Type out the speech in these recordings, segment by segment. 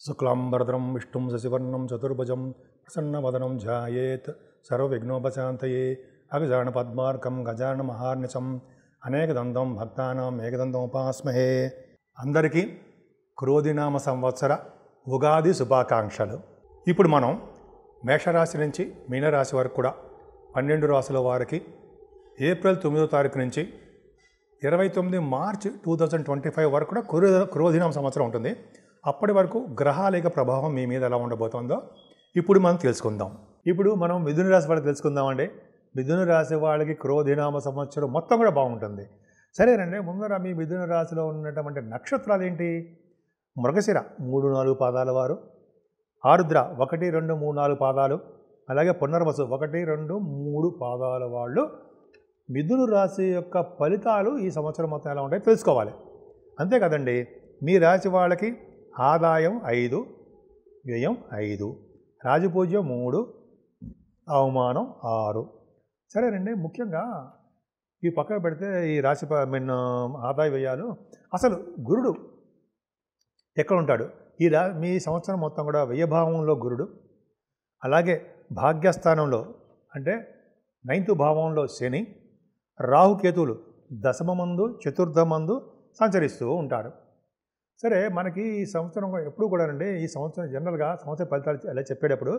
శుక్లాంబరధరం విష్ణుం శశివర్ణం చతుర్భుజం ప్రసన్నవదనం ధ్యాయేత్ సర్వవిఘ్నోపశాంతయే అగజానపద్మార్కం గజాననమహార్నిశం అనేకదంతం భక్తానాం ఏకదంతముపాస్మహే. అందరికీ క్రోధినామ సంవత్సర ఉగాది శుభాకాంక్షలు. ఇప్పుడు మనం మేషరాశి నుంచి మీనరాశి వరకు కూడా 12 రాశుల వారికి ఏప్రిల్ 9వ తారీఖు నుంచి 29 మార్చ్ 2025 వరకు కూడా క్రోధినామ సంవత్సరం ఉంటుంది. అప్పటి వరకు గ్రహాల యొక్క ప్రభావం మీ మీద ఎలా ఉండబోతుందో ఇప్పుడు మనం తెలుసుకుందాం. ఇప్పుడు మనం మిథున రాశి వాళ్ళకి తెలుసుకుందామండి. మిథున రాశి వాళ్ళకి క్రోధినామ సంవత్సరం మొత్తం కూడా బాగుంటుంది. సరేనండి, ముందర మీ మిథున రాశిలో ఉన్నటువంటి నక్షత్రాలు ఏంటి? మృగశిర 3-4 పాదాల వారు, ఆరుద్ర 1, 2, 3, 4 పాదాలు, అలాగే పునర్వసు 1, 2, 3 పాదాల వాళ్ళు మిథున రాశి యొక్క ఫలితాలు ఈ సంవత్సరం మొత్తం ఎలా ఉంటాయో తెలుసుకోవాలి. అంతే కదండి. మీ రాశి వాళ్ళకి ఆదాయం 5, వ్యయం 5, రాజపూజ్యం 3, అవమానం 6. సరేనండి, ముఖ్యంగా ఈ పక్కన పెడితే ఈ రాశి ఆదాయ వ్యయాలు, అసలు గురుడు ఎక్కడ ఉంటాడు? మీ సంవత్సరం మొత్తం కూడా వ్యయభావంలో గురుడు, అలాగే భాగ్యస్థానంలో అంటే 9th భావంలో శని, రాహుకేతువులు దశమందు చతుర్థమందు సంచరిస్తూ ఉంటారు. సరే, మనకి ఈ సంవత్సరం ఎప్పుడు కూడా అండి, ఈ సంవత్సరం జనరల్గా సంవత్సర ఫలితాలు ఎలా చెప్పేటప్పుడు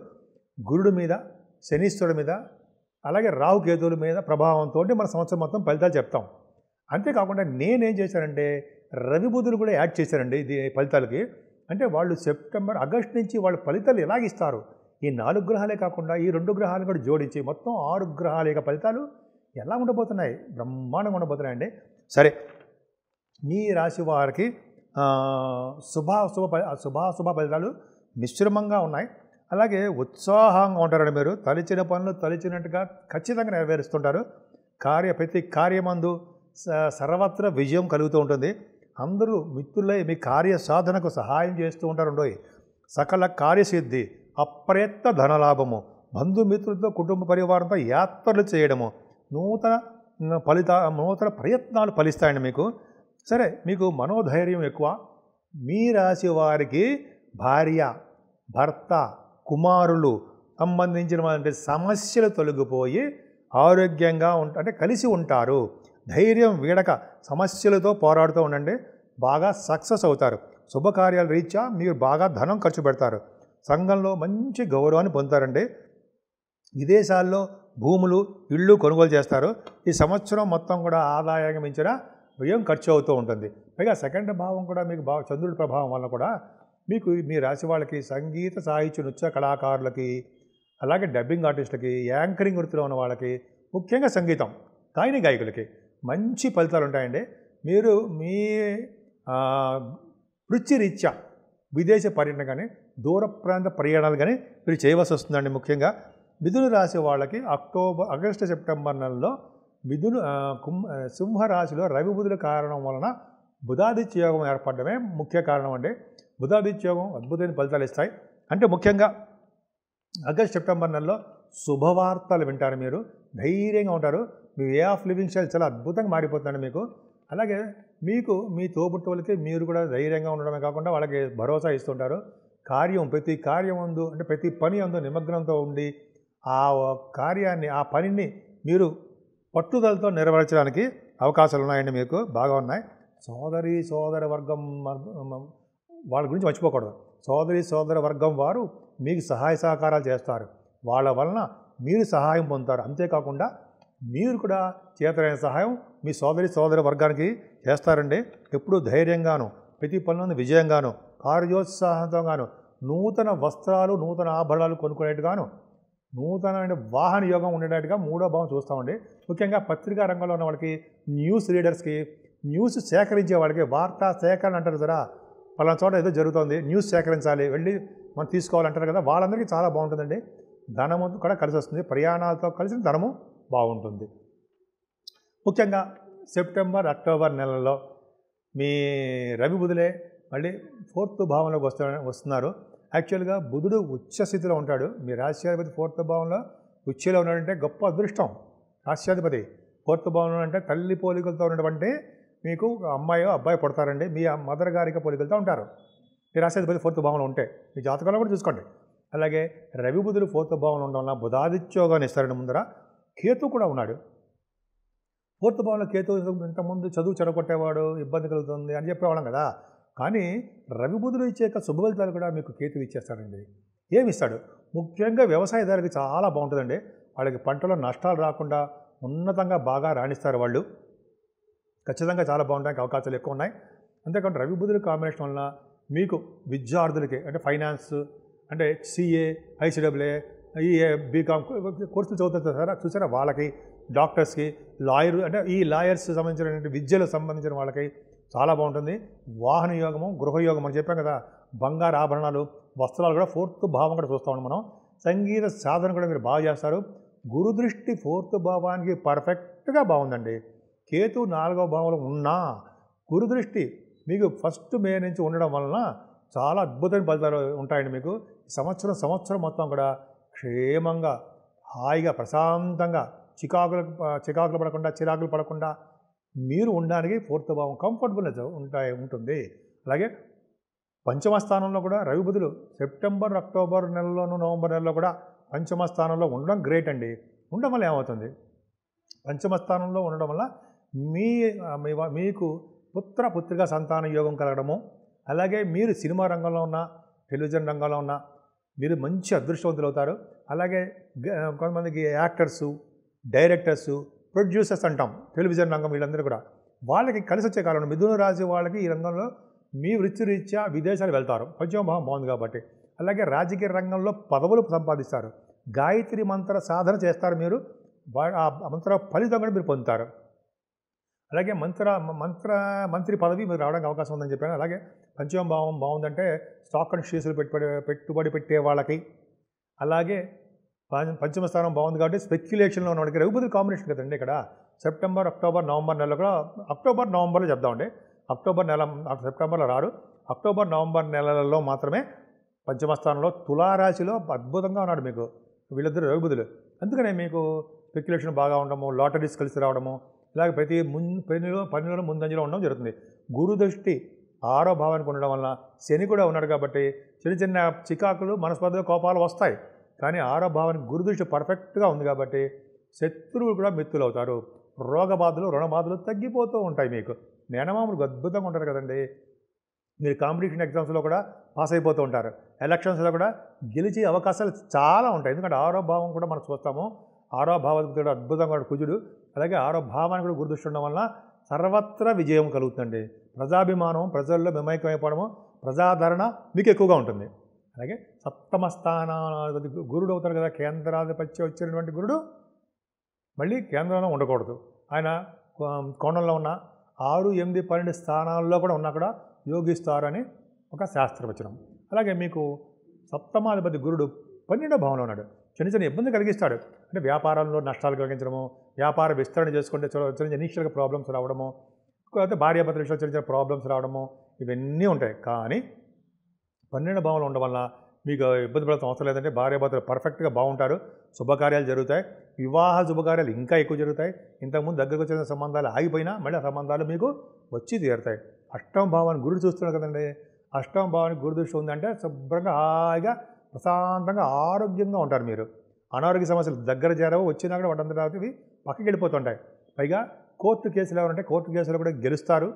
గురుడు మీద, శనీశ్వరుడి మీద, అలాగే రాహుకేతువుల మీద ప్రభావంతో మన సంవత్సరం మొత్తం ఫలితాలు చెప్తాం. అంతేకాకుండా నేనేం చేశానంటే రవి బుధులు కూడా యాడ్ చేశానండి ఇది ఫలితాలకి. అంటే వాళ్ళు ఆగస్టు నుంచి వాళ్ళ ఫలితాలు ఎలాగిస్తారు, ఈ 4 గ్రహాలే కాకుండా ఈ 2 గ్రహాలు కూడా జోడించి మొత్తం 6 గ్రహాల యొక్క ఫలితాలు ఎలా ఉండబోతున్నాయి? బ్రహ్మాండంగా ఉండబోతున్నాయండి. సరే, మీ రాశి వారికి శుభాశుభ ఫలితాలు మిశ్రమంగా ఉన్నాయి. అలాగే ఉత్సాహంగా ఉంటారండి. మీరు తలిచిన పనులు తలిచినట్టుగా ఖచ్చితంగా నెరవేరుస్తుంటారు. ప్రతి కార్యమందు సర్వత్ర విజయం కలుగుతూ ఉంటుంది. అందరూ మిత్రులై మీ కార్య సాధనకు సహాయం చేస్తూ ఉంటారు. సకల కార్యసిద్ధి, అప్రయత్న ధనలాభము, బంధుమిత్రులతో కుటుంబ పరివారంతో యాత్రలు చేయడము, నూతన ప్రయత్నాలు ఫలిస్తాయండి మీకు. సరే, మీకు మనోధైర్యం ఎక్కువ. మీ రాశి వారికి భార్య, భర్త, కుమారులు సంబంధించిన సమస్యలు తొలగిపోయి ఆరోగ్యంగా అంటే కలిసి ఉంటారు. ధైర్యం వీడక సమస్యలతో పోరాడుతూ ఉండండి. బాగా సక్సెస్ అవుతారు. శుభకార్యాల రీత్యా మీరు బాగా ధనం ఖర్చు పెడతారు. సంఘంలో మంచి గౌరవాన్ని పొందుతారండి. విదేశాల్లో భూములు, ఇళ్ళు కొనుగోలు చేస్తారు. ఈ సంవత్సరం మొత్తం కూడా ఆదాయానికి మించిన వ్యయం ఖర్చు అవుతూ ఉంటుంది. పైగా 2nd భావం కూడా మీకు చంద్రుడి ప్రభావం వల్ల కూడా మీకు మీ రాశి వాళ్ళకి సంగీత, సాహిత్య, నృత్య కళాకారులకి, అలాగే డబ్బింగ్ ఆర్టిస్టులకి, యాంకరింగ్ వృత్తిలో ఉన్న వాళ్ళకి, ముఖ్యంగా సంగీతం, గాయకులకి మంచి ఫలితాలు ఉంటాయండి. మీరు మీ వృత్తిరీత్యా విదేశీ పర్యటన కానీ దూర ప్రాంత ప్రయాణాలు కానీ మీరు చేయవలసి వస్తుందండి. ముఖ్యంగా మిథున రాశి వాళ్ళకి ఆగస్టు, సెప్టెంబర్ నెలలో సింహరాశిలో రవి బుధుల కారణం వలన బుధాదిత్య యోగం ఏర్పడమే ముఖ్య కారణం అండి. బుధాదిత్య యోగం అద్భుతమైన ఫలితాలు ఇస్తాయి. అంటే ముఖ్యంగా ఆగస్టు, సెప్టెంబర్ నెలలో శుభవార్తలు వింటారు. మీరు ధైర్యంగా ఉంటారు. మీ వే ఆఫ్ లివింగ్ స్టైల్ చాలా అద్భుతంగా మారిపోతుందండి మీకు. అలాగే మీకు మీ తోబుట్టువులకి మీరు కూడా ధైర్యంగా ఉండడమే కాకుండా వాళ్ళకి భరోసా ఇస్తుంటారు. ప్రతి కార్యం అందు అంటే ప్రతి పని అందు నిమగ్నంతో ఉండి ఆ కార్యాన్ని, ఆ పనిని మీరు పట్టుదలతో నెరవేర్చడానికి అవకాశాలు ఉన్నాయండి. మీకు బాగా ఉన్నాయి. సోదర వర్గం వాళ్ళ గురించి మర్చిపోకూడదు. సోదర వర్గం వారు మీకు సహాయ సహకారాలు చేస్తారు. వాళ్ళ వలన మీరు సహాయం పొందుతారు. అంతేకాకుండా మీరు కూడా చేతనైన సహాయం మీ సోదర వర్గానికి చేస్తారండి. ఎప్పుడూ ధైర్యంగాను, ప్రతి పనులను విజయంగాను, కార్యోత్సాహంతోగాను, నూతన వస్త్రాలు, నూతన ఆభరణాలు కొనుక్కునేట్టుగాను, నూతన వాహన యోగం ఉండేటట్టుగా 3వ భావం చూస్తామండి. ముఖ్యంగా పత్రికా రంగంలో ఉన్న వాళ్ళకి, న్యూస్ రీడర్స్కి, న్యూస్ సేకరించే వాళ్ళకి, వార్తా సేకరణ అంటారు కదా, పలానా చోట ఏదో జరుగుతుంది, న్యూస్ సేకరించాలి, వెళ్ళి మనం తీసుకోవాలంటారు కదా, వాళ్ళందరికీ చాలా బాగుంటుందండి. ధనము కూడా కలిసి వస్తుంది. ప్రయాణాలతో కలిసి ధనము బాగుంటుంది. ముఖ్యంగా సెప్టెంబర్, అక్టోబర్ నెలల్లో మీ రవి బుధులే మళ్ళీ 4th భావంలోకి వస్తున్నారు. యాక్చువల్గా బుధుడు ఉచ్చస్థితిలో ఉంటాడు. మీ రాశ్యాధిపతి 4th భావంలో ఉచ్చలో ఉన్నాడంటే గొప్ప అదృష్టం. రాశ్యాధిపతి 4th భావంలో అంటే తల్లి పోలికలతో ఉన్నటువంటి మీకు అమ్మాయో అబ్బాయి పుడతారండి. మీ మదర్ గారికి పోలికలతో ఉంటారు. మీరు రాసేది 4th భావంలో ఉంటే మీ జాతకాల్లో కూడా చూసుకోండి. అలాగే రవి బుధులు 4th భావంలో ఉండడం వల్ల బుధాదిత్యోగాన్ని ఇస్తారని ముందర కేతు కూడా ఉన్నాడు. 4th భావంలో కేతు ఇంతకుముందు చదువు చెడగొట్టేవాడు, ఇబ్బంది కలుగుతుంది అని చెప్పేవాళ్ళం కదా. కానీ రవి బుధులు ఇచ్చే శుభ ఫలితాలు కూడా మీకు కేతు ఇచ్చేస్తాడండి. ఏమి ఇస్తాడు? ముఖ్యంగా వ్యవసాయదారులకు చాలా బాగుంటుందండి. వాళ్ళకి పంటలో నష్టాలు రాకుండా ఉన్నతంగా బాగా రాణిస్తారు వాళ్ళు. ఖచ్చితంగా చాలా బాగుండడానికి అవకాశాలు ఎక్కువ ఉన్నాయి. అంతేకాకుండా రవి బుధుల కాంబినేషన్ వలన మీకు విద్యార్థులకి అంటే ఫైనాన్స్ అంటే సిఏ, ఐసిడబ్ల్యూఏ, ఈఏ, బీకామ్ కోర్సులు చదువుతారు చూసారా, వాళ్ళకి, డాక్టర్స్కి, లాయర్ అంటే ఈ లాయర్స్ సంబంధించిన విద్యలకు సంబంధించిన వాళ్ళకి చాలా బాగుంటుంది. వాహన యోగము, గృహయోగం అని చెప్పాం కదా, బంగారు ఆభరణాలు, వస్త్రాలు కూడా 4th భావం కూడా చూస్తూ ఉన్నాం మనం. సంగీత సాధన కూడా మీరు బాగా చేస్తారు. గురుదృష్టి 4th భావానికి పర్ఫెక్ట్గా బాగుందండి. కేతు 4వ భావంలో ఉన్నా గురుదృష్టి మీకు 1 మే నుంచి ఉండడం వలన చాలా అద్భుతమైన ఫలితాలు ఉంటాయండి మీకు. సంవత్సరం మొత్తం కూడా క్షేమంగా, హాయిగా, ప్రశాంతంగా, చికాకులు పడకుండా, చిరాకులు పడకుండా మీరు ఉండడానికి 4th భావం కంఫర్టబుల్నెస్ ఉంటుంది. అలాగే పంచమ స్థానంలో కూడా రవి బుధులు సెప్టెంబర్, అక్టోబర్ నెలలోను, నవంబర్ నెలలో కూడా పంచమ స్థానంలో ఉండడం గ్రేట్ అండి. ఉండడం వల్ల ఏమవుతుంది? పంచమ స్థానంలో ఉండడం వల్ల మీకు పుత్రికా సంతాన యోగం కలగడము, అలాగే మీరు సినిమా రంగంలో ఉన్న, టెలివిజన్ రంగంలో ఉన్న మీరు మంచి అదృష్టవంతులు అవుతారు. అలాగే కొంతమందికి యాక్టర్సు, డైరెక్టర్సు, ప్రొడ్యూసర్స్ అంటాం, టెలివిజన్ రంగం, వీళ్ళందరూ కూడా వాళ్ళకి కలిసి వచ్చే కాలంలో మిథున రాశి వాళ్ళకి ఈ రంగంలో మీ వృత్తిరీత్యా విదేశాలు వెళ్తారు. పంచమ భావం బాగుంది కాబట్టి. అలాగే రాజకీయ రంగంలో పదవులు సంపాదిస్తారు. గాయత్రి మంత్ర సాధన చేస్తారు మీరు, ఆ మంత్ర ఫలితం కూడా మీరు పొందుతారు. అలాగే మంత్రి పదవి మీరు రావడానికి అవకాశం ఉందని చెప్పాను. అలాగే పంచమ భావం బాగుందంటే స్టాక్ అండ్ షేర్స్లు పెట్టుబడి పెట్టే వాళ్ళకి, అలాగే పంచమ స్థానం బాగుంది కాబట్టి స్పెక్యులేషన్లో ఉన్న వాళ్ళకి రవి బుధుల కాంబినేషన్ కదండి ఇక్కడ. సెప్టెంబర్, అక్టోబర్, నవంబర్ నెలలో కూడా, అక్టోబర్, నవంబర్లో చెప్దామండి. అక్టోబర్ నెల, సెప్టెంబర్లో రారు, అక్టోబర్, నవంబర్ నెలలలో మాత్రమే పంచమ స్థానంలో తులారాశిలో అద్భుతంగా ఉన్నాడు మీకు వీళ్ళిద్దరు రవి బుధులు. అందుకనే మీకు స్పెక్యులేషన్ బాగా ఉండడము, లాటరీస్ కలిసి రావడము, ఇలాగే ప్రతి పనిలో ముందంజలో ఉండడం జరుగుతుంది. గురుదృష్టి 6వ భావానికి ఉండడం వలన శని కూడా ఉన్నాడు కాబట్టి చిన్న చికాకులు, మనస్పర్ధలు, కోపాలు వస్తాయి. కానీ 6వ భావానికి గురుదృష్టి పర్ఫెక్ట్గా ఉంది కాబట్టి శత్రువులు కూడా మిత్రులు అవుతారు. రోగబాధలు, రుణబాధలు తగ్గిపోతూ ఉంటాయి మీకు. నేనమాములు అద్భుతంగా ఉంటారు కదండి. మీరు కాంపిటీషన్ ఎగ్జామ్స్లో కూడా పాస్ అయిపోతూ ఉంటారు. ఎలక్షన్స్లో కూడా గెలిచే అవకాశాలు చాలా ఉంటాయి. ఎందుకంటే 6వ భావం కూడా మనం చూస్తాము. 6వ భావాధిపతి అద్భుతంగా కుజుడు. అలాగే 6వ భావానికి కూడా గురుదృష్టి ఉండడం వల్ల సర్వత్రా విజయం కలుగుతుందండి. ప్రజాభిమానం, ప్రజల్లో మమైకమైపోవడము, ప్రజాదరణ మీకు ఎక్కువగా ఉంటుంది. అలాగే సప్తమ స్థానాధిపతి గురుడు అవుతారు కదా, కేంద్రాధిపత్యం వచ్చినటువంటి గురుడు మళ్ళీ కేంద్రంలో ఉండకూడదు. ఆయన కోణంలో ఉన్న 6, 8, 12 స్థానాల్లో కూడా ఉన్నా కూడా యోగిస్తారని ఒక శాస్త్రవచనం. అలాగే మీకు సప్తమాధిపతి గురుడు 12వ భావంలో ఉన్నాడు. చిన్న ఇబ్బంది కలిగిస్తాడు. అంటే వ్యాపారంలో నష్టాలు కలిగించడము, వ్యాపార విస్తరణ చేసుకుంటే చిన్న ఇనీషియల్గా ప్రాబ్లమ్స్ రావడము, అయితే భార్యాభర్తల విషయంలో చిన్న ప్రాబ్లమ్స్ రావడము, ఇవన్నీ ఉంటాయి. కానీ 12వ భావంలో ఉండడం వల్ల మీకు ఇబ్బంది పడాల్సిన అవసరం లేదంటే భార్యాభర్తలు పర్ఫెక్ట్గా బాగుంటారు. శుభకార్యాలు జరుగుతాయి. వివాహ శుభకార్యాలు ఇంకా ఎక్కువ జరుగుతాయి. ఇంతకుముందు దగ్గరకు వచ్చిన సంబంధాలు ఆగిపోయినా మళ్ళీ ఆ సంబంధాలు మీకు వచ్చి తీరుతాయి. 8వ భావాన్ని గురుడు చూస్తున్నారు కదండి. 8వ భావానికి గురుదృష్టి ఉందంటే శుభ్రంగా, హాయిగా, ప్రశాంతంగా, ఆరోగ్యంగా ఉంటారు మీరు. అనారోగ్య సమస్యలు దగ్గర చేరవు, వచ్చినా కూడా వాటంతా ఇవి పక్కకి వెళ్ళిపోతుంటాయి. పైగా కోర్టు కేసులు ఎవరంటే కోర్టు కేసులు కూడా గెలుస్తారు.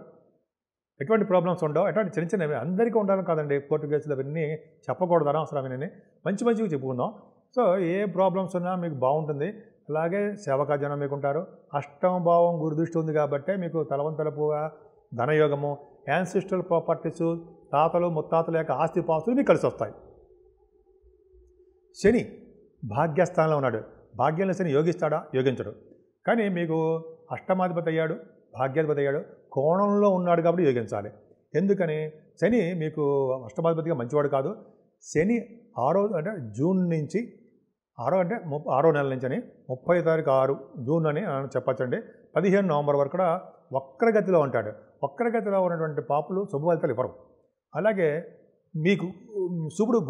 ఎటువంటి ప్రాబ్లమ్స్ ఉండవు. ఎటువంటి చిన్నవి అందరికీ ఉండాలని కాదండి. కోర్టు కేసులు అవన్నీ చెప్పకూడదు, అనవసరమని మంచిగా చెప్పుకుందాం. సో ఏ ప్రాబ్లమ్స్ ఉన్నా మీకు బాగుంటుంది. అలాగే సేవకా జనం మీకు ఉంటారు. 8వ భావం గురుదృష్టి ఉంది కాబట్టి మీకు తలవంతలపుగా ధనయోగము, యాన్సిస్ట్రల్ ప్రాపర్టీసు, తాతలు ముత్తాతల యొక్క ఆస్తిపాస్తులు మీకు కలిసి వస్తాయి. శని భాగ్యస్థానంలో ఉన్నాడు. భాగ్యంలో శని యోగిస్తాడా? యోగించడు. కానీ మీకు అష్టమాధిపతి అయ్యాడు, భాగ్యాధిపతి అయ్యాడు, కోణంలో ఉన్నాడు కాబట్టి యోగించాలి. ఎందుకని? శని మీకు అష్టమాధిపతిగా మంచివాడు కాదు. శని 6 అంటే జూన్ నుంచి 6 నెల నుంచి అని 30 తారీఖు 6 జూన్ అని చెప్పచ్చండి. 15 నవంబర్ వరకు కూడా వక్రగతిలో ఉంటాడు. వక్రగతిలో ఉన్నటువంటి పాపులు శుభఫలితాలు ఇవ్వరు. అలాగే మీకు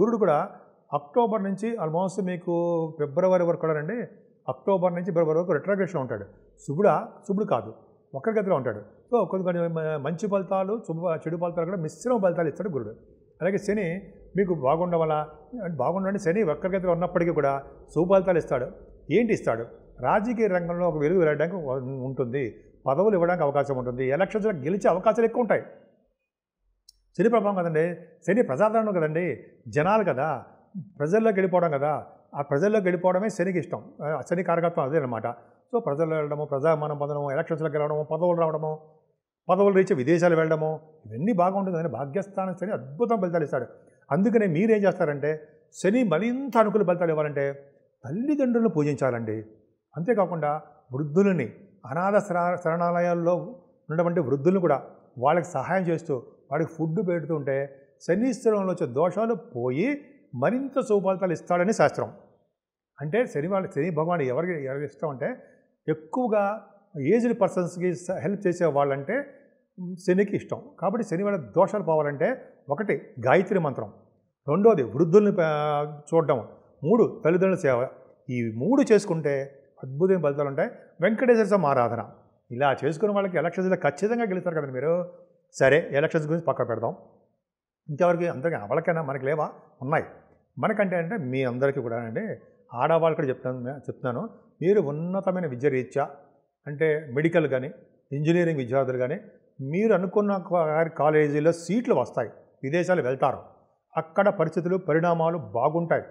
గురుడు కూడా అక్టోబర్ నుంచి ఆల్మోస్ట్ మీకు ఫిబ్రవరి వరకు కూడా రండి. అక్టోబర్ నుంచి ఫిబ్రవరి వరకు రిట్రోగ్రేషన్లో ఉంటాడు. శుభుడు కాదు, వక్రగతిలో ఉంటాడు. సో కొన్ని మంచి ఫలితాలు, చెడు ఫలితాలు కూడా మిశ్రమ ఫలితాలు ఇస్తాడు గురుడు. అలాగే శని మీకు బాగుండాలని శని వక్రగతిలో ఉన్నప్పటికీ కూడా శుభఫలితాలు ఇస్తాడు. ఏంటి ఇస్తాడు? రాజకీయ రంగంలో ఒక వెలుగు వెళ్ళడానికి ఉంటుంది, పదవులు ఇవ్వడానికి అవకాశం ఉంటుంది, ఎలక్షన్స్లో గెలిచే అవకాశాలు ఎక్కువ ఉంటాయి. శని ప్రభావం కదండి, శని ప్రజాదరణ కదండి, జనాలు కదా, ప్రజల్లోకి వెళ్ళిపోవడం కదా, ఆ ప్రజల్లోకి వెళ్ళిపోవడమే శనికి ఇష్టం. శని కారకత్వం అదే అనమాట. సో ప్రజల్లో వెళ్ళడము, ప్రజామానం పొందడము, ఎలక్షన్స్లోకి వెళ్ళడము, పదవులు రావడము, పదవులు రీచి విదేశాలు వెళ్ళడము, ఇవన్నీ బాగుంటుంది కదండి. భాగ్యస్థానం శని అద్భుతం ఫలితాలు ఇస్తాడు. అందుకనే మీరేం చేస్తారంటే శని మరింత అనుకూల ఫలితాలు ఇవ్వాలంటే తల్లిదండ్రులను పూజించాలండి. అంతేకాకుండా వృద్ధులని, అనాథ శరణాలయాల్లో ఉన్నటువంటి వృద్ధులను కూడా వాళ్ళకి సహాయం చేస్తూ వాడికి ఫుడ్ పెడుతుంటే శనీశ్వరంలో వచ్చే దోషాలు పోయి మరింత శుభఫలితాలు ఇస్తాడని శాస్త్రం. అంటే శని భగవాన్ ఎవరికి ఇష్టం అంటే ఎక్కువగా ఏజ్డ్ పర్సన్స్కి హెల్ప్ చేసే వాళ్ళంటే శనికి ఇష్టం. కాబట్టి శని వాళ్ళ దోషాలు పోవాలంటే 1 గాయత్రి మంత్రం, 2ది వృద్ధుల్ని చూడడం, 3 తల్లిదండ్రుల సేవ. ఈ 3 చేసుకుంటే అద్భుతమైన ఫలితాలు ఉంటాయి. వెంకటేశ్వర స్వామి ఆరాధన ఇలా చేసుకున్న వాళ్ళకి ఎలక్షన్స్లో ఖచ్చితంగా గెలుస్తారు కదండి మీరు. సరే, ఎలక్షన్స్ గురించి పక్క పెడదాం. ఇంకెవరికి అందరికీ అవలకైనా మనకి లేవా? ఉన్నాయి. మనకంటే అంటే మీ అందరికీ కూడా అండి, ఆడవాళ్ళు కూడా చెప్తున్నాను, మీరు ఉన్నతమైన విద్య రీత్యా అంటే మెడికల్ కానీ ఇంజనీరింగ్ విద్యార్థులు కానీ మీరు అనుకున్న కాలేజీలో సీట్లు వస్తాయి, విదేశాలు వెళ్తారు, అక్కడ పరిస్థితులు పరిణామాలు బాగుంటాయి,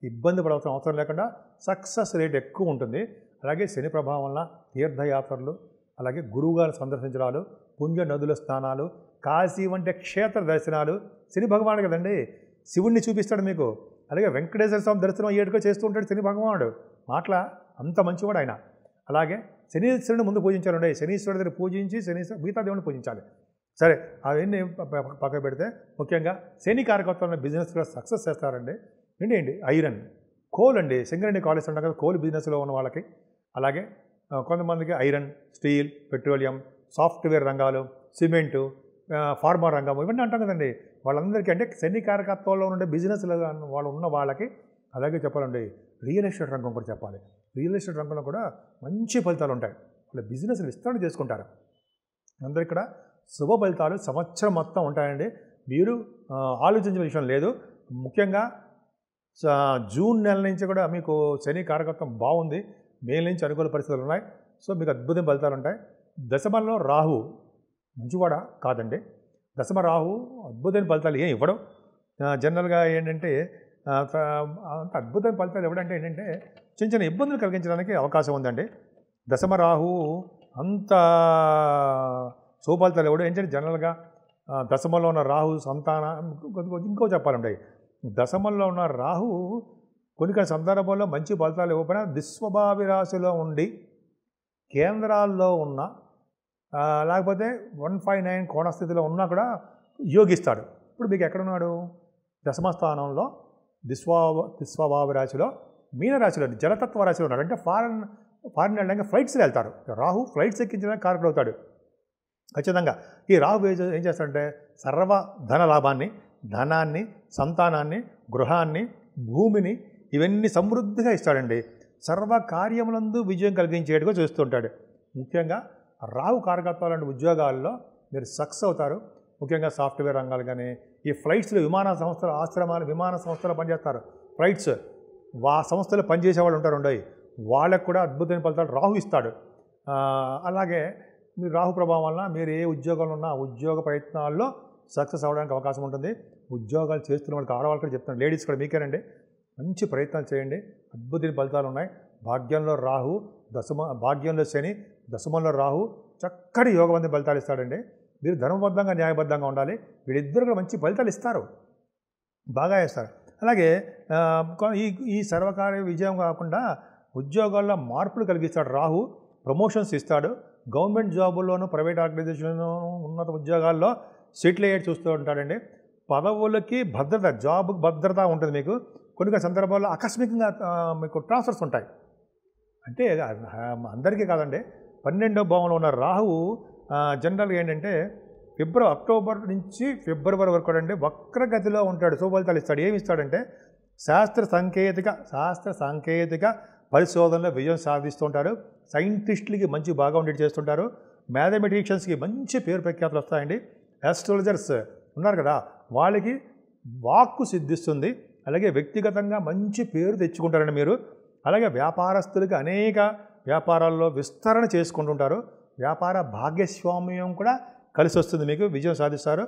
ఇబ్బంది పడాల్సిన అవసరం లేకుండా సక్సెస్ రేట్ ఎక్కువ ఉంటుంది. అలాగే శని ప్రభావం వల్ల తీర్థయాత్రలు, అలాగే గురువుగారు సందర్శించడాలు, పుణ్య నదుల స్నానాలు, కాశీ వంటి క్షేత్ర దర్శనాలు, శని భగవానుడు కదండి, శివుణ్ణి చూపిస్తాడు మీకు. అలాగే వెంకటేశ్వర స్వామి దర్శనం అయ్యేట్టుగా చేస్తూ ఉంటాడు శని భగవానుడు. మాటల అంత మంచివాడు ఆయన. అలాగే శనీశ్వరుని ముందు పూజించాలండి. శనీశ్వరుడి దగ్గర పూజించి మిగతా దేవుని పూజించాలి. సరే, అవన్నీ పక్క పెడితే ముఖ్యంగా శని కారకత్వంలో బిజినెస్ కూడా సక్సెస్ చేస్తారండి. ఏంటి ఐరన్, కోల్ అండి, సింగరేణి కాలేజ్ ఉంటాం కదా, కోల్ బిజినెస్లో ఉన్న వాళ్ళకి. అలాగే కొంతమందికి ఐరన్, స్టీల్, పెట్రోలియం, సాఫ్ట్వేర్ రంగాలు, సిమెంటు, ఫార్మా రంగం, ఇవన్నీ అంటాం కదండి. వాళ్ళందరికీ అంటే శని కారకత్వంలో ఉండే బిజినెస్లో వాళ్ళు ఉన్న వాళ్ళకి. అలాగే చెప్పాలండి రియల్ ఎస్టేట్ రంగం కూడా చెప్పాలి. రియల్ ఎస్టేట్ రంగంలో కూడా మంచి ఫలితాలు ఉంటాయి. వాళ్ళ బిజినెస్లు విస్తరణ చేసుకుంటారు. అందరికీ కూడా శుభ ఫలితాలు సంవత్సరం మొత్తం ఉంటాయండి. మీరు ఆలోచించిన విషయం లేదు. ముఖ్యంగా జూన్ నెల నుంచి కూడా మీకు శని కారకత్వం బాగుంది. మే నుంచి అనుకూల పరిస్థితులు ఉన్నాయి. సో మీకు అద్భుతమైన ఫలితాలు ఉంటాయి. దశమంలో రాహు మంచివాడా? కాదండి. దశమ రాహు అద్భుతమైన ఫలితాలు ఏం ఇవ్వడం. జనరల్గా ఏంటంటే అంత అద్భుతమైన ఫలితాలు ఇవ్వడంటే ఏంటంటే చిన్న చిన్న ఇబ్బందులు కలిగించడానికి అవకాశం ఉందండి. దశమ రాహు అంత శుభఫలితాలు ఇవ్వడం ఏంటంటే జనరల్గా దశమంలో ఉన్న రాహు ఇంకో చెప్పాలండి, దశమంలో ఉన్న రాహు కొన్ని సందర్భాల్లో మంచి ఫలితాలు ఇవ్వకపోయినా దిస్వభావి రాశిలో ఉండి కేంద్రాల్లో ఉన్న లేకపోతే 159 కోణస్థితిలో ఉన్నా కూడా యోగిస్తాడు. ఇప్పుడు మీకు ఎక్కడున్నాడు? దశమస్థానంలో దిస్వభావి రాశిలో, మీనరాశిలో, జలతత్వ రాశిలో ఉన్నాడు. అంటే ఫారిన్ వెళ్ళడానికి ఫ్లైట్స్లో వెళ్తారు. రాహు ఫ్లైట్స్ ఎక్కించడానికి కారకుడు అవుతాడు ఖచ్చితంగా. ఈ రాహు ఏం చేస్తాడంటే సర్వ ధన లాభాన్ని, ధనాన్ని, సంతానాన్ని, గృహాన్ని, భూమిని ఇవన్నీ సమృద్ధిగా ఇస్తాడండి. సర్వ కార్యములందు విజయం కలిగించేట్టుగా చూస్తుంటాడు. ముఖ్యంగా రాహు కారకత్వాలంటే ఉద్యోగాల్లో మీరు సక్సెస్ అవుతారు. ముఖ్యంగా సాఫ్ట్వేర్ రంగాలు కానీ, ఈ ఫ్లైట్స్లో విమాన సంస్థలు, ఆశ్రమాలు, విమాన సంస్థలు పనిచేస్తారు. ఫ్లైట్స్ సంస్థలు పనిచేసే వాళ్ళు ఉంటారు, వాళ్ళకు కూడా అద్భుతమైన ఫలితాలు రాహు ఇస్తాడు. అలాగే మీరు రాహు ప్రభావం వల్ల మీరు ఏ ఉద్యోగంలో ఉన్నా ఉద్యోగ ప్రయత్నాల్లో సక్సెస్ అవ్వడానికి అవకాశం ఉంటుంది. ఉద్యోగాలు చేస్తున్న వాళ్ళకి, ఆడవాళ్ళు కూడా చెప్తాను, లేడీస్ కూడా మీకేనండి, మంచి ప్రయత్నాలు చేయండి, అద్భుతమైన ఫలితాలు ఉన్నాయి. భాగ్యంలో రాహు, భాగ్యంలో శని, దశమంలో రాహు చక్కటి యోగవంతం ఫలితాలు ఇస్తాడండి. మీరు ధర్మబద్ధంగా, న్యాయబద్ధంగా ఉండాలి. వీళ్ళిద్దరు కూడా మంచి ఫలితాలు ఇస్తారు, బాగా ఇస్తారు. అలాగే ఈ సర్వకార్య విజయం కాకుండా ఉద్యోగాల్లో మార్పులు కలిగిస్తాడు రాహు. ప్రమోషన్స్ ఇస్తాడు. గవర్నమెంట్ జాబుల్లోనూ, ప్రైవేట్ ఆర్గనైజేషన్లోనూ, ఉన్నత ఉద్యోగాల్లో సెటిల్ అయ్యేది చూస్తూ ఉంటాడండి. పదవులకి భద్రత, జాబ్ భద్రత ఉంటుంది మీకు. కొన్ని సందర్భాల్లో ఆకస్మికంగా మీకు ట్రాన్స్ఫర్స్ ఉంటాయి. అంటే అందరికీ కాదండి. 12వ భావంలో ఉన్న రాహువు జనరల్గా ఏంటంటే అక్టోబర్ నుంచి ఫిబ్రవరి వరకు అండి వక్రగతిలో ఉంటాడు. శుభఫలితాలు ఇస్తాడు. ఏమి ఇస్తాడంటే శాస్త్ర సాంకేతిక పరిశోధనలో విజయం సాధిస్తూ ఉంటారు. సైంటిస్టులకి మంచి బాగా ఉండేది చేస్తుంటారు. మ్యాథమెటిషియన్స్కి మంచి పేరు ప్రఖ్యాతులు వస్తాయండి. ఆస్ట్రాలజర్స్ ఉన్నారు కదా, వాళ్ళకి వాక్కు సిద్ధిస్తుంది. అలాగే వ్యక్తిగతంగా మంచి పేరు తెచ్చుకుంటారండి మీరు. అలాగే వ్యాపారస్తులకి అనేక వ్యాపారాల్లో విస్తరణ చేసుకుంటుంటారు. వ్యాపార భాగస్వామ్యం కూడా కలిసి వస్తుంది, మీకు విజయం సాధిస్తారు.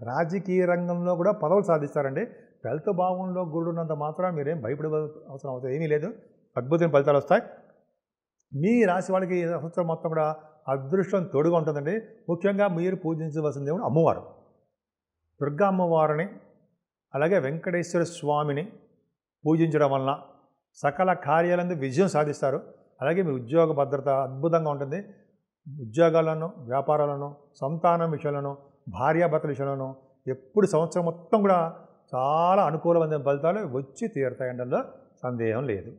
రాజకీయ రంగంలో కూడా పదవులు సాధిస్తారండి. హెల్త్ భావంలో గురుడున్నంత మాత్రం మీరేం భయపడే అవసరం అవుతుంది ఏమీ లేదు. అద్భుతమైన ఫలితాలు వస్తాయి. మీ రాశి వాళ్ళకి ఈ సంవత్సరం మొత్తం కూడా అదృష్టం తోడుగా ఉంటుందండి. ముఖ్యంగా మీరు పూజించవలసిన దేవుడు అమ్మవారు, దుర్గా అమ్మవారిని అలాగే వెంకటేశ్వర స్వామిని పూజించడం వలన సకల కార్యాలందు విజయం సాధిస్తారు. అలాగే మీ ఉద్యోగ భద్రత అద్భుతంగా ఉంటుంది. ఉద్యోగాలను, వ్యాపారాలను, సంతానం విషయాలను, భార్యాభర్తల విషయంలోనూ ఎప్పుడు సంవత్సరం మొత్తం కూడా చాలా అనుకూలమైన ఫలితాలు వచ్చి తీరుతాయి అనడంలో సందేహం లేదు.